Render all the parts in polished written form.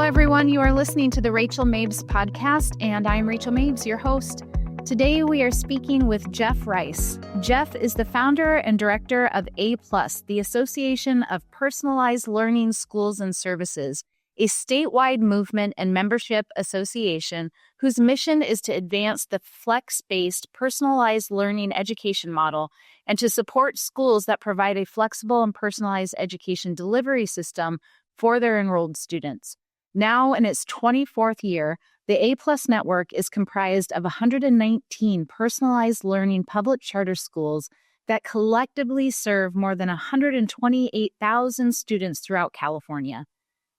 everyone. You are listening to the Rachael Maves Podcast, and I'm Rachael Maves, your host. Today, we are speaking with Jeff Rice. Jeff is the founder and director of APlus, the Association of Personalized Learning Schools and Services, a statewide movement and membership association whose mission is to advance the flex-based personalized learning education model and to support schools that provide a flexible and personalized education delivery system for their enrolled students. Now in its 24th year, the APlus network is comprised of 119 personalized learning public charter schools that collectively serve more than 128,000 students throughout California.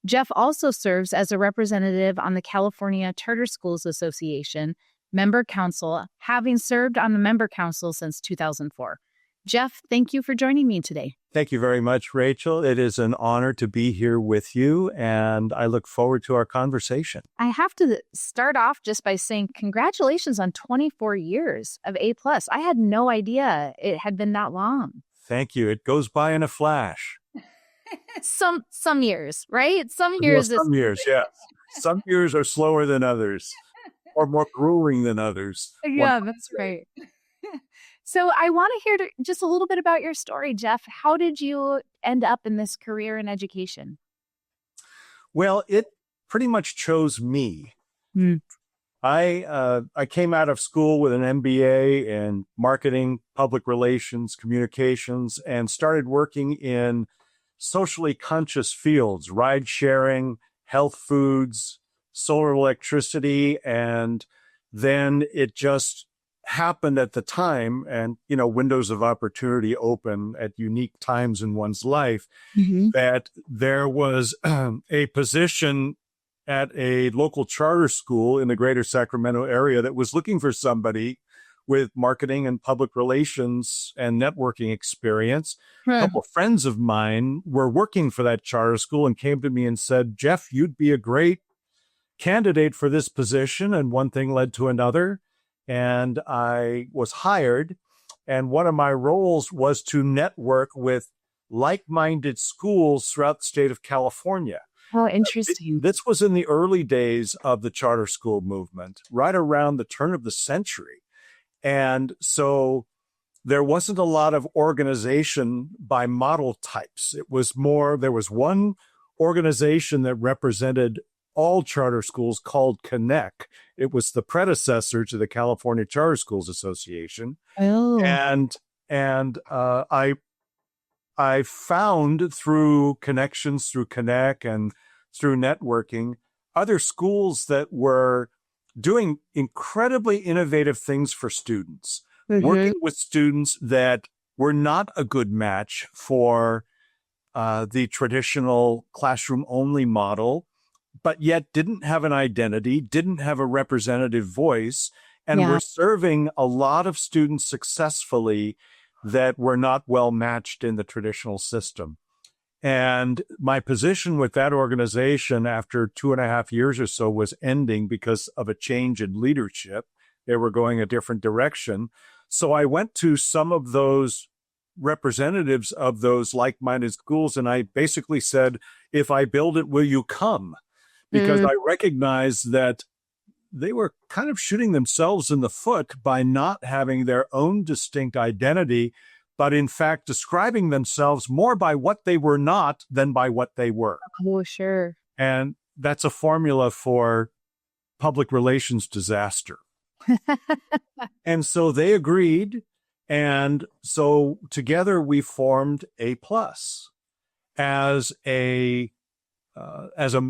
Jeff also serves as a representative on the California Charter Schools Association Member Council, having served on the member council since 2004. Jeff, thank you for joining me today. Thank you very much, Rachael. It is an honor to be here with you, and I look forward to our conversation. I have to start off just by saying congratulations on 24 years of APlus. I had no idea it had been that long. Thank you. It goes by in a flash. Some years, right? Some years. Well, some years, yes. Some years are slower than others, or more grueling than others. Yeah, that's right. So I want to hear just a little bit about your story, Jeff. How did you end up in this career in education? Well, it pretty much chose me. I came out of school with an MBA in marketing, public relations, communications, and started working in socially conscious fields, ride sharing, health foods, solar electricity, and then it just happened at the time, and windows of opportunity open at unique times in one's life, that there was a position at a local charter school in the greater Sacramento area that was looking for somebody with marketing and public relations and networking experience. A couple of friends of mine were working for that charter school and came to me and said, Jeff, you'd be a great candidate for this position. And one thing led to another. And I was hired. And one of my roles was to network with like-minded schools throughout the state of California. Oh, interesting. This was in the early days of the charter school movement, right around the turn of the century. And so there wasn't a lot of organization by model types. It was more, there was one organization that represented all charter schools called Connect. It was the predecessor to the California Charter Schools Association. Oh. And I found through connections, through Connect and through networking, other schools that were doing incredibly innovative things for students, working with students that were not a good match for the traditional classroom-only model, but yet didn't have an identity, didn't have a representative voice, and were serving a lot of students successfully that were not well matched in the traditional system. And my position with that organization after 2.5 years or so was ending because of a change in leadership. They were going a different direction. So I went to some of those representatives of those like-minded schools, and I basically said, if I build it, will you come? Because I recognized that they were kind of shooting themselves in the foot by not having their own distinct identity, but in fact describing themselves more by what they were not than by what they were. Oh, sure. And that's a formula for public relations disaster. And so they agreed. And so together we formed APlus as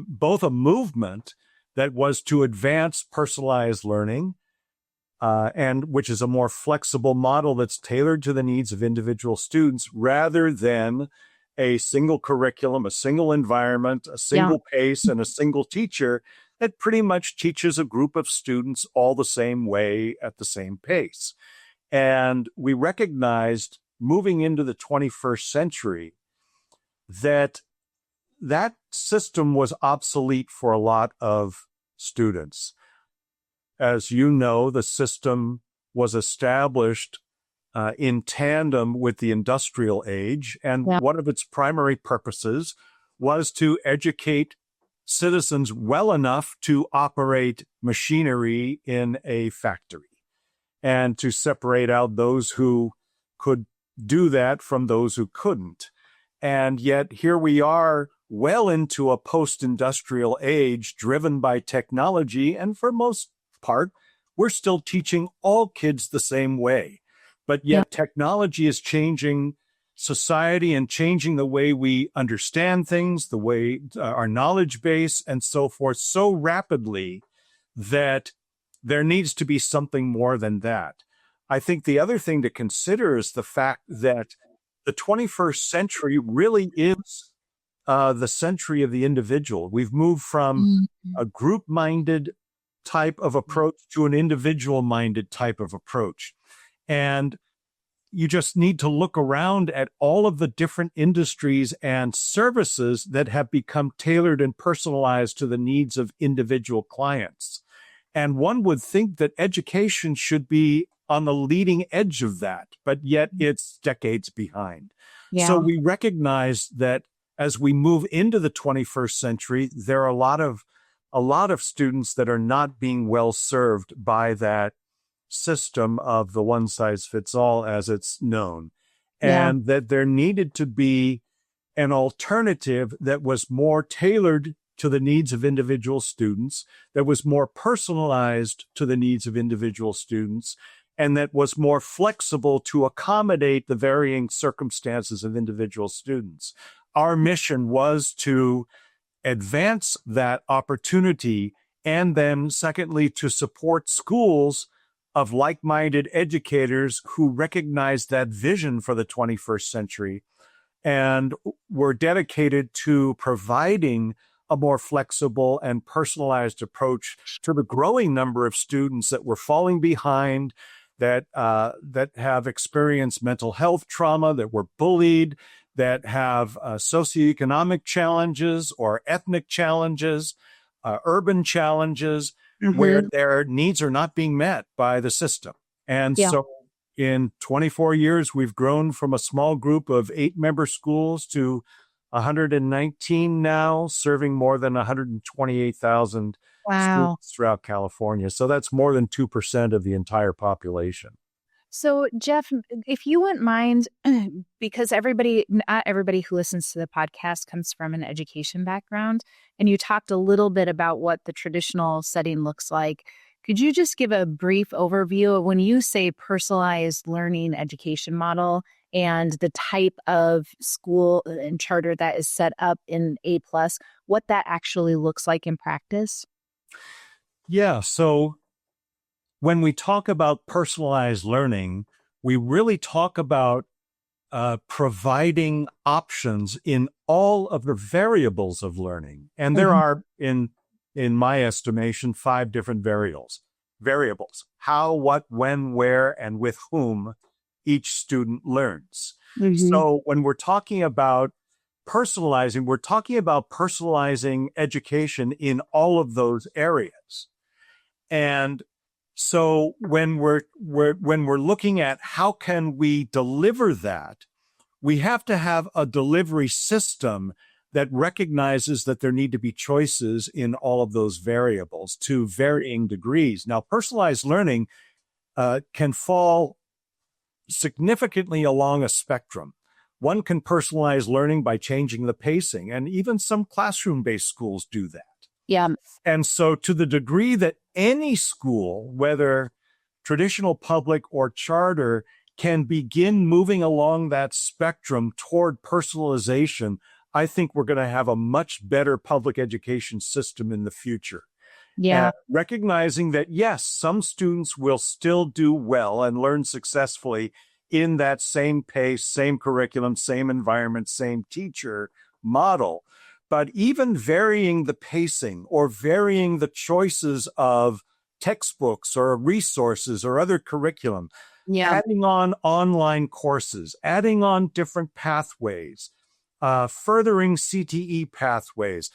both a movement that was to advance personalized learning, and which is a more flexible model that's tailored to the needs of individual students rather than a single curriculum, a single environment, a single pace, and a single teacher that pretty much teaches a group of students all the same way at the same pace. And we recognized moving into the 21st century that system was obsolete for a lot of students. As you know, the system was established in tandem with the industrial age, and one of its primary purposes was to educate citizens well enough to operate machinery in a factory and to separate out those who could do that from those who couldn't. And yet here we are well into a post-industrial age driven by technology. And for most part, we're still teaching all kids the same way. But yet technology is changing society and changing the way we understand things, the way our knowledge base and so forth so rapidly that there needs to be something more than that. I think the other thing to consider is the fact that the 21st century really is the century of the individual. We've moved from a group-minded type of approach to an individual-minded type of approach. And you just need to look around at all of the different industries and services that have become tailored and personalized to the needs of individual clients. And one would think that education should be on the leading edge of that, but yet it's decades behind. Yeah. So we recognize that as we move into the 21st century, there are a lot of students that are not being well served by that system of the one size fits all as it's known, and that there needed to be an alternative that was more tailored to the needs of individual students, that was more personalized to the needs of individual students, and that was more flexible to accommodate the varying circumstances of individual students. Our mission was to advance that opportunity, and then secondly, to support schools of like-minded educators who recognize that vision for the 21st century and were dedicated to providing a more flexible and personalized approach to the growing number of students that were falling behind, that have experienced mental health trauma, that were bullied, that have socioeconomic challenges or ethnic challenges, urban challenges, where their needs are not being met by the system. And so in 24 years, we've grown from a small group of 8-member schools to 119 now, serving more than 128,000 students throughout California. So that's more than 2% of the entire population. So, Jeff, if you wouldn't mind, because not everybody who listens to the podcast comes from an education background, and you talked a little bit about what the traditional setting looks like. Could you just give a brief overview of when you say personalized learning education model and the type of school and charter that is set up in APlus, what that actually looks like in practice? Yeah, so when we talk about personalized learning, we really talk about providing options in all of the variables of learning. And there are, in my estimation, 5 different variables. How, what, when, where, and with whom each student learns. So when we're talking about personalizing, we're talking about personalizing education in all of those areas. And so when we're looking at how can we deliver that, we have to have a delivery system that recognizes that there need to be choices in all of those variables to varying degrees. Now, personalized learning can fall significantly along a spectrum. One can personalize learning by changing the pacing, and even some classroom-based schools do that. Yeah. And so to the degree that any school, whether traditional, public, or charter, can begin moving along that spectrum toward personalization, I think we're going to have a much better public education system in the future. Yeah. Recognizing that, yes, some students will still do well and learn successfully in that same pace, same curriculum, same environment, same teacher model. But even varying the pacing or varying the choices of textbooks or resources or other curriculum, adding on online courses, adding on different pathways, furthering CTE pathways,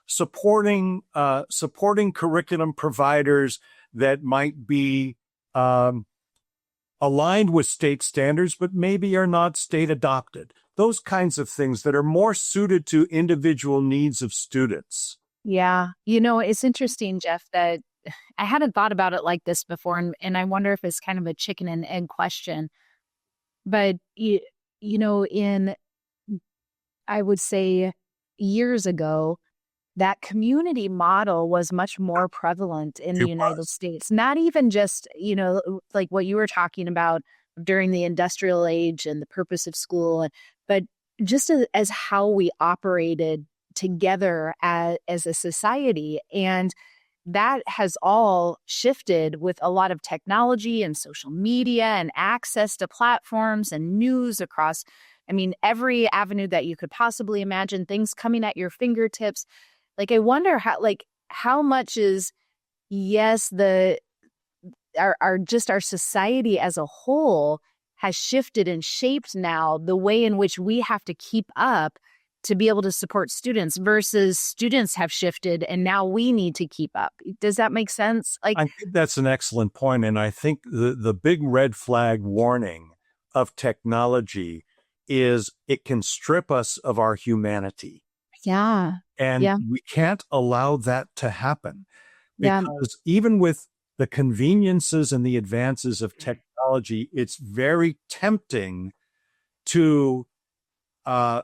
supporting curriculum providers that might be aligned with state standards, but maybe are not state adopted. those kinds of things that are more suited to individual needs of students. Yeah. It's interesting, Jeff, that I hadn't thought about it like this before. And I wonder if it's kind of a chicken and egg question. But, I would say years ago, that community model was much more prevalent in the United States. Not even just, like what you were talking about during the industrial age and the purpose of school, but just as how we operated together as a society. And that has all shifted with a lot of technology and social media and access to platforms and news across, every avenue that you could possibly imagine, things coming at your fingertips. Like, I wonder how much is, yes, our society as a whole has shifted and shaped now the way in which we have to keep up to be able to support students versus students have shifted and now we need to keep up. Does that make sense? I think that's an excellent point. And I think the big red flag warning of technology is it can strip us of our humanity. Yeah. And we can't allow that to happen because even with the conveniences and the advances of technology, it's very tempting to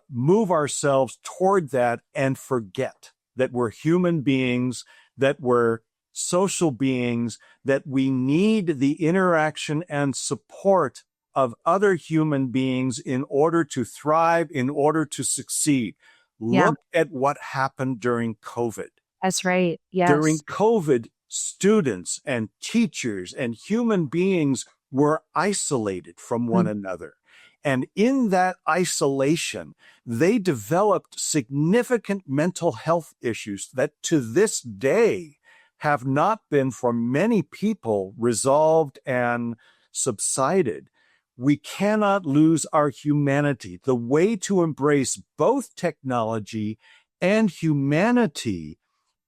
move ourselves toward that and forget that we're human beings, that we're social beings, that we need the interaction and support of other human beings in order to thrive, in order to succeed. Look at what happened during COVID. That's right. Yes. During COVID, students and teachers and human beings were isolated from one another. And in that isolation, they developed significant mental health issues that to this day have not been for many people resolved and subsided. We cannot lose our humanity. The way to embrace both technology and humanity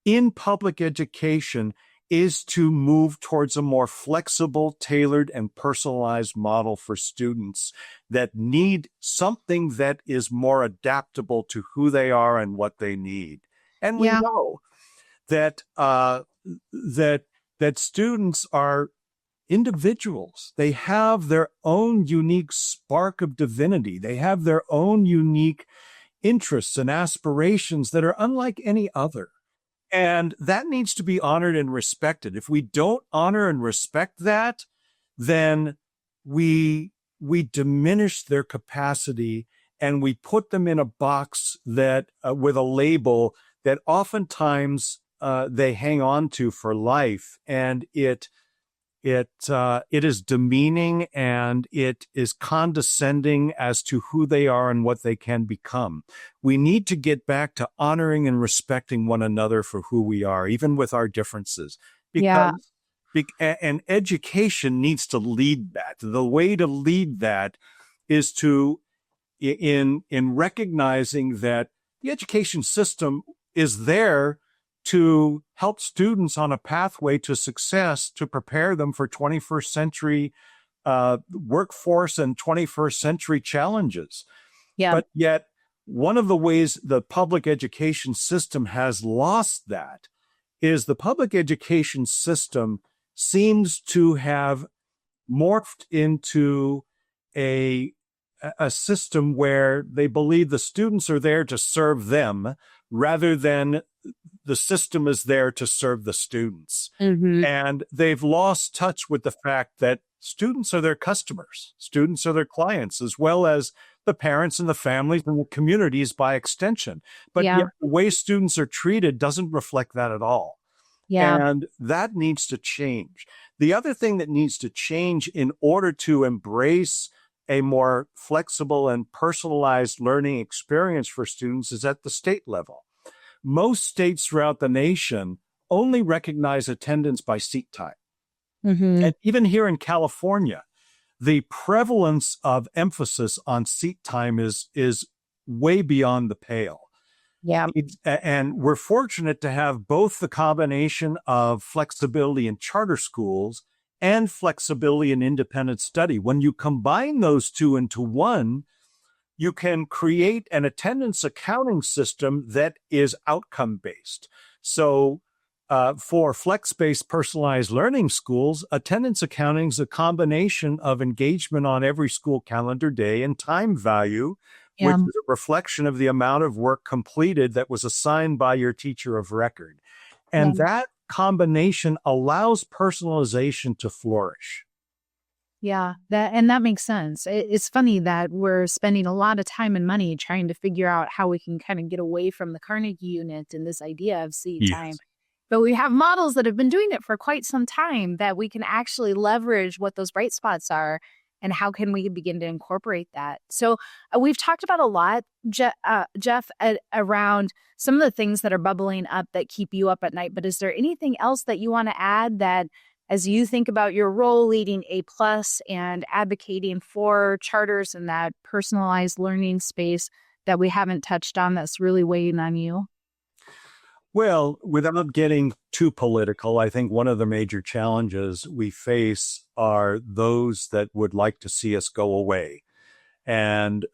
in public education is to move towards a more flexible, tailored, and personalized model for students that need something that is more adaptable to who they are and what they need. And we know that that students are individuals. They have their own unique spark of divinity. They have their own unique interests and aspirations that are unlike any other. And that needs to be honored and respected. If we don't honor and respect that, then we diminish their capacity and we put them in a box that with a label that oftentimes they hang on to for life. And it is demeaning and it is condescending as to who they are and what they can become. We need to get back to honoring and respecting one another for who we are, even with our differences. And education needs to lead that. The way to lead that is to, in recognizing that the education system is there to help students on a pathway to success, to prepare them for 21st century workforce and 21st century challenges. Yeah. But yet, one of the ways the public education system has lost that is the public education system seems to have morphed into a system where they believe the students are there to serve them rather than the system is there to serve the students. Mm-hmm. And they've lost touch with the fact that students are their customers. Students are their clients, as well as the parents and the families and the communities by extension. But yet the way students are treated doesn't reflect that at all. Yeah. And that needs to change. The other thing that needs to change in order to embrace a more flexible and personalized learning experience for students is at the state level. Most states throughout the nation only recognize attendance by seat time. Mm-hmm. And even here in California, the prevalence of emphasis on seat time is way beyond the pale. Yeah. And we're fortunate to have both the combination of flexibility in charter schools and flexibility in independent study. When you combine those two into one, you can create an attendance accounting system that is outcome-based. So for flex-based personalized learning schools, attendance accounting is a combination of engagement on every school calendar day and time value, which is a reflection of the amount of work completed that was assigned by your teacher of record. And that combination allows personalization to flourish. Yeah, that makes sense. It's funny that we're spending a lot of time and money trying to figure out how we can kind of get away from the Carnegie unit and this idea of seat time. But we have models that have been doing it for quite some time that we can actually leverage what those bright spots are and how can we begin to incorporate that. So we've talked about a lot, Jeff, around some of the things that are bubbling up that keep you up at night. But is there anything else that you want to add that as you think about your role leading APlus and advocating for charters in that personalized learning space that we haven't touched on that's really weighing on you? Well, without getting too political, I think one of the major challenges we face are those that would like to see us go away and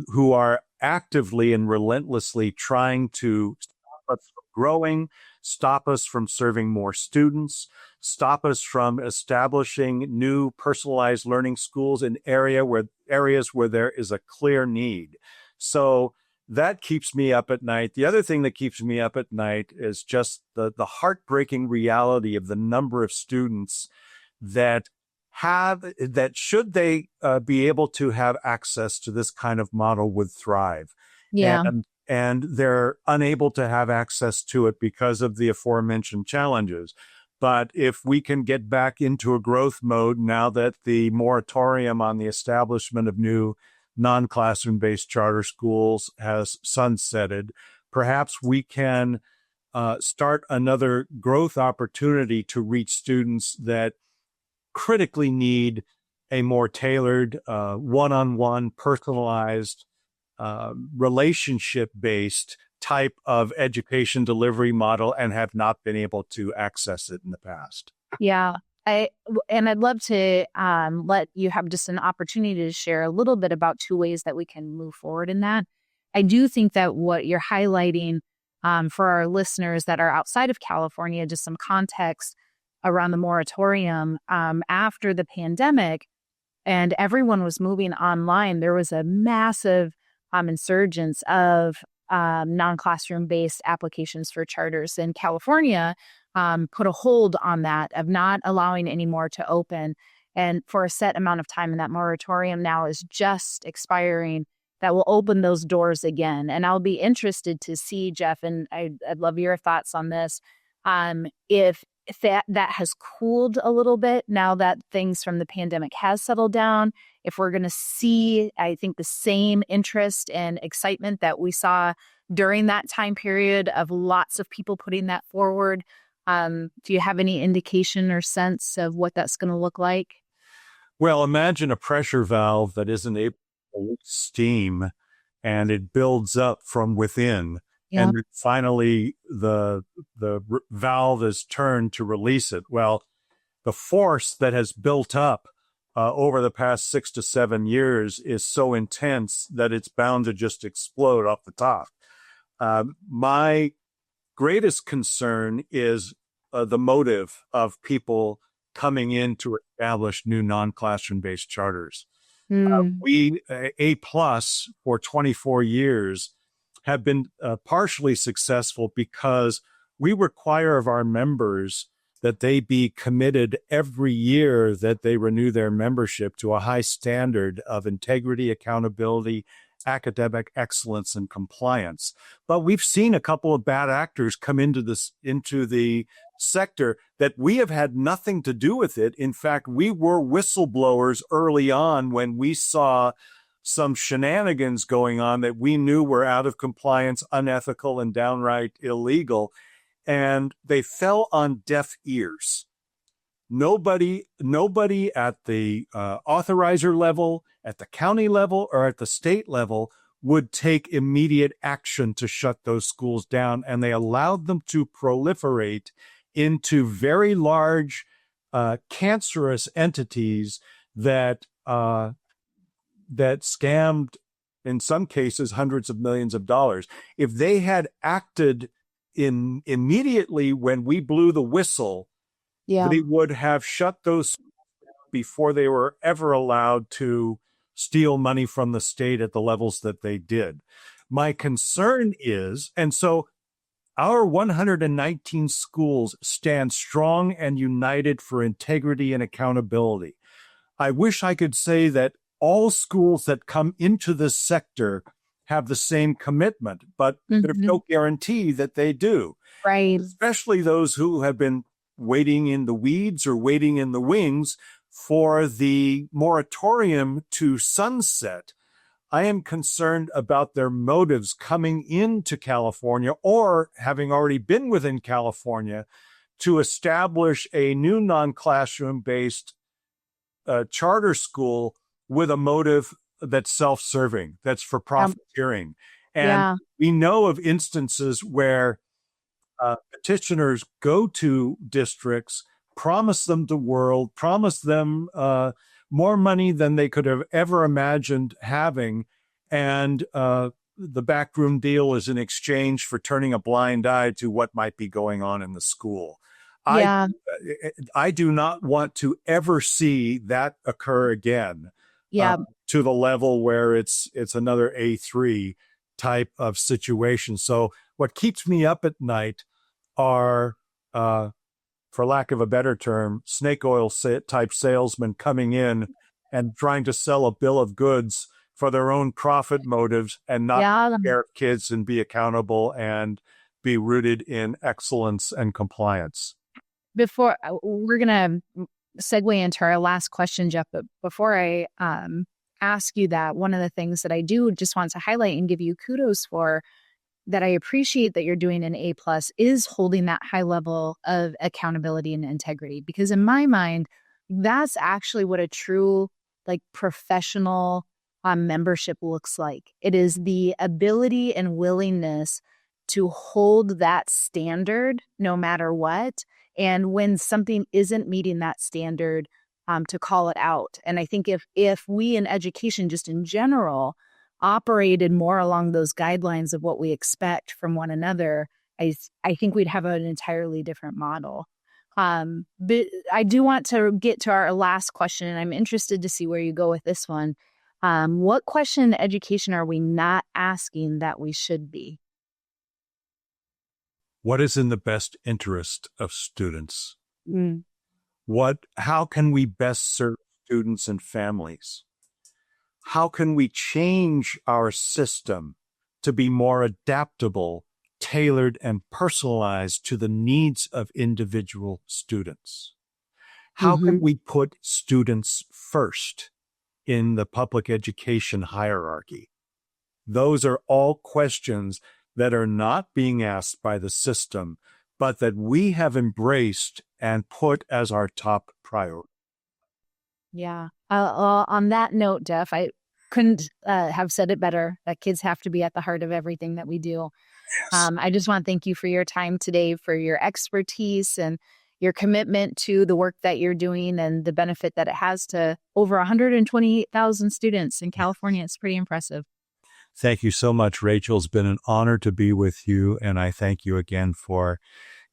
who are actively and relentlessly trying to stop us from growing, stop us from serving more students, stop us from establishing new personalized learning schools in areas where there is a clear need. So that keeps me up at night. The other thing that keeps me up at night is just the heartbreaking reality of the number of students that should they be able to have access to this kind of model would thrive. Yeah. And they're unable to have access to it because of the aforementioned challenges. But if we can get back into a growth mode now that the moratorium on the establishment of new non-classroom-based charter schools has sunsetted, perhaps we can start another growth opportunity to reach students that critically need a more tailored, one-on-one, personalized, relationship-based type of education delivery model and have not been able to access it in the past. Yeah. I'd love to let you have just an opportunity to share a little bit about two ways that we can move forward in that. I do think that what you're highlighting for our listeners that are outside of California, just some context around the moratorium after the pandemic and everyone was moving online, there was a massive insurgence of non-classroom based applications for charters in California. Put a hold on that of not allowing any more to open and for a set amount of time. And that moratorium now is just expiring. That will open those doors again. And I'll be interested to see, Jeff, and I'd love your thoughts on this, if that has cooled a little bit now that things from the pandemic has settled down, if we're going to see, I think, the same interest and excitement that we saw during that time period of lots of people putting that forward. Do you have any indication or sense of what that's going to look like? Well, imagine a pressure valve that isn't able to release steam and it builds up from within. Yeah. And finally, the valve is turned to release it. Well, the force that has built up over the past 6 to 7 years is so intense that it's bound to just explode off the top. My greatest concern is the motive of people coming in to establish new non-classroom based charters. We, APlus, for 24 years, have been partially successful because we require of our members that they be committed every year that they renew their membership to a high standard of integrity, accountability, academic excellence, and compliance. But we've seen a couple of bad actors come into the sector that we have had nothing to do with it. In fact, we were whistleblowers early on when we saw some shenanigans going on that we knew were out of compliance, unethical, and downright illegal. And they fell on deaf ears. Nobody at the authorizer level, at the county level, or at the state level would take immediate action to shut those schools down. And they allowed them to proliferate into very large, cancerous entities that scammed in some cases, hundreds of millions of dollars. If they had acted immediately when we blew the whistle, they would have shut those before they were ever allowed to steal money from the state at the levels that they did. My concern is, and so our 119 schools stand strong and united for integrity and accountability. I wish I could say that all schools that come into this sector have the same commitment, but there's no guarantee that they do. Right. Especially those who have been waiting in the weeds or waiting in the wings for the moratorium to sunset. I am concerned about their motives coming into California or having already been within California to establish a new non-classroom based charter school with a motive that's self-serving, that's for profiteering. And we know of instances where petitioners go to districts, promise them the world, promise them more money than they could have ever imagined having. And the backroom deal is in exchange for turning a blind eye to what might be going on in the school. I do not want to ever see that occur again to the level where it's another A3 type of situation. So what keeps me up at night are, for lack of a better term, snake oil type salesmen coming in and trying to sell a bill of goods for their own profit motives and not care kids and be accountable and be rooted in excellence and compliance. Before we're going to segue into our last question, Jeff, but before I ask you that, one of the things that I do just want to highlight and give you kudos for that I appreciate that you're doing in APlus is holding that high level of accountability and integrity, because in my mind, that's actually what a true professional membership looks like. It is the ability and willingness to hold that standard no matter what. And when something isn't meeting that standard, to call it out. And I think if we in education, just in general, operated more along those guidelines of what we expect from one another, I think we'd have an entirely different model. But I do want to get to our last question, and I'm interested to see where you go with this one. What question in education are we not asking that we should be? What is in the best interest of students? How can we best serve students and families? How can we change our system to be more adaptable, tailored, and personalized to the needs of individual students? How can we put students first in the public education hierarchy? Those are all questions that are not being asked by the system, but that we have embraced and put as our top priority. Yeah. On that note, Jeff, I couldn't have said it better, that kids have to be at the heart of everything that we do. Yes. I just want to thank you for your time today, for your expertise and your commitment to the work that you're doing and the benefit that it has to over 128,000 students in California. It's pretty impressive. Thank you so much, Rachel. It's been an honor to be with you, and I thank you again for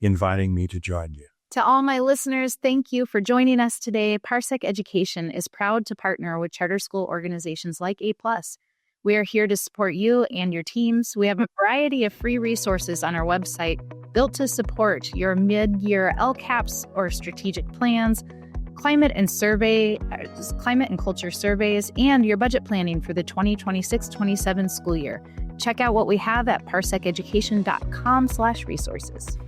inviting me to join you. To all my listeners, thank you for joining us today. Parsec Education is proud to partner with charter school organizations like APlus. We are here to support you and your teams. We have a variety of free resources on our website built to support your mid-year LCAPs or strategic plans, climate and culture surveys, and your budget planning for the 2026-27 school year. Check out what we have at parseceducation.com/resources.